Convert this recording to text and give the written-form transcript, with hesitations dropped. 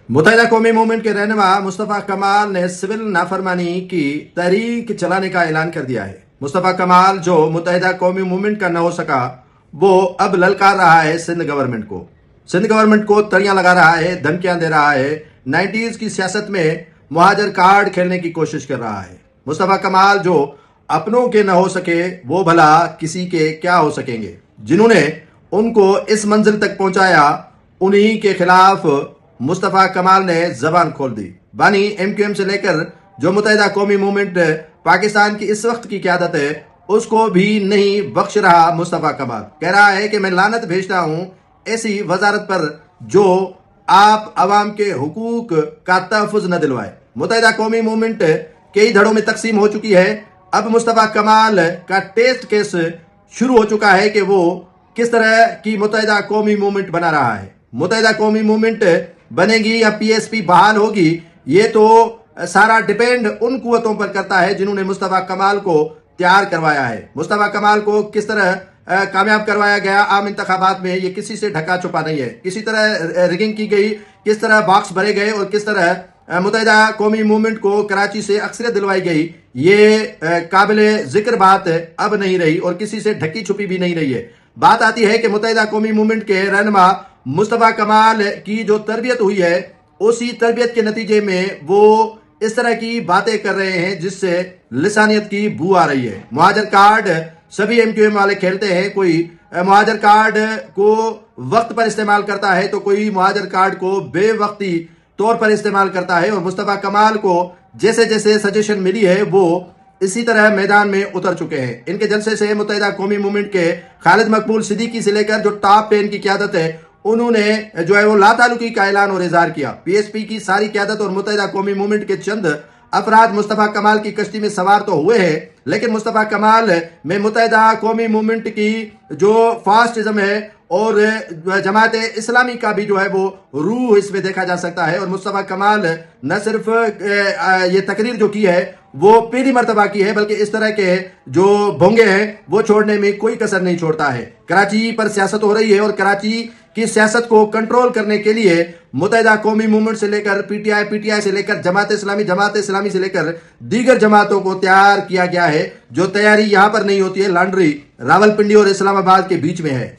मुत्तहिदा कौमी मूवमेंट के रहनुमा मुस्तफ़ा कमाल ने सिविल नाफरमानी की तहरीक चलाने का ऐलान कर दिया है। मुस्तफ़ा कमाल जो मुत्तहिदा कौमी मूवमेंट का न हो सका, वो अब ललकार रहा है सिंध गवर्नमेंट को। सिंध गवर्नमेंट को तड़ियां लगा रहा है, धमकियां दे रहा है, 90s की सियासत में मुहाजिर कार्ड खेलने की कोशिश कर रहा है। मुस्तफ़ा कमाल जो अपनों के न हो सके, वो भला किसी के क्या हो सकेंगे। जिन्होंने उनको इस मंजिल तक पहुंचाया, उन्हीं के खिलाफ मुस्तफ़ा कमाल ने जबान खोल दी। बानी MQM से लेकर जो मुत्तहिदा कौमी मूवमेंट पाकिस्तान की इस वक्त की क़यादत है, उसको भी नहीं बख्श रहा मुस्तफ़ा कमाल। कह रहा है कि मैं लानत भेजता हूं ऐसी वजारत पर जो आप अवाम के हुकूक का तहफ़्फ़ुज़ न दिलवाए। मुत्तहिदा कौमी मूवमेंट कई धड़ों में तकसीम हो चुकी है। अब मुस्तफ़ा कमाल का टेस्ट केस शुरू हो चुका है कि वो किस तरह की मुत्तहिदा कौमी मूवमेंट बना रहा है। मुत्तहिदा कौमी मूवमेंट बनेगी या PSP बहाल होगी, ये तो सारा डिपेंड उन कुव्वतों पर करता है जिन्होंने मुस्तफ़ा कमाल को तैयार करवाया है। मुस्तफ़ा कमाल को किस तरह कामयाब करवाया गया आम इंतखाबात में, ये किसी से ढका छुपा नहीं है। किसी तरह रिगिंग की गई, किस तरह बॉक्स भरे गए और किस तरह मुत्तहिदा कौमी मूवमेंट को कराची से अक्सरियत दिलवाई गई, ये काबिल जिक्र बात अब नहीं रही और किसी से ढकी छुपी भी नहीं रही है। बात आती है कि मुत्तहिदा कौमी मूवमेंट के रहनुमा मुस्तफ़ा कमाल की जो तरबियत हुई है, उसी तरबियत के नतीजे में वो इस तरह की बातें कर रहे हैं जिससे लिसानियत की बू आ रही है। मुहाजिर कार्ड सभी MQM वाले खेलते हैं। कोई मुहाजिर कार्ड को वक्त पर इस्तेमाल करता है तो कोई मुहाजिर कार्ड को बेवक्ती तौर पर इस्तेमाल करता है। और मुस्तफ़ा कमाल को जैसे जैसे सजेशन मिली है, वो इसी तरह मैदान में उतर चुके हैं। इनके जलसे से मुत्तहिदा कौमी मूवमेंट के खालिद मकबूल सिद्दीकी से लेकर जो टॉप 10 की क़यादत है, उन्होंने जो है वो लातालुकी का ऐलान और इजहार किया। PSP की सारी क़यादत और मुत्तहिदा कौमी मूवमेंट के चंद अफराद मुस्तफ़ा कमाल की कश्ती में सवार तो हुए हैं, लेकिन मुस्तफ़ा कमाल में मुत्तहिदा कौमी मूवमेंट की जो फास्टिज्म है और जमात इस्लामी का भी जो है वो रूह इसमें देखा जा सकता है। और मुस्तफ़ा कमाल न सिर्फ ये तकरीर जो की है वो पहली मर्तबा की है, बल्कि इस तरह के जो भोंगे हैं वो छोड़ने में कोई कसर नहीं छोड़ता है। कराची पर सियासत हो रही है और कराची की सियासत को कंट्रोल करने के लिए मुत्तहिदा कौमी मूवमेंट से लेकर PTI से लेकर जमात इस्लामी से लेकर दीगर जमातों को तैयार किया गया है। जो तैयारी यहाँ पर नहीं होती है, लॉन्ड्री रावलपिंडी और इस्लामाबाद के बीच में है।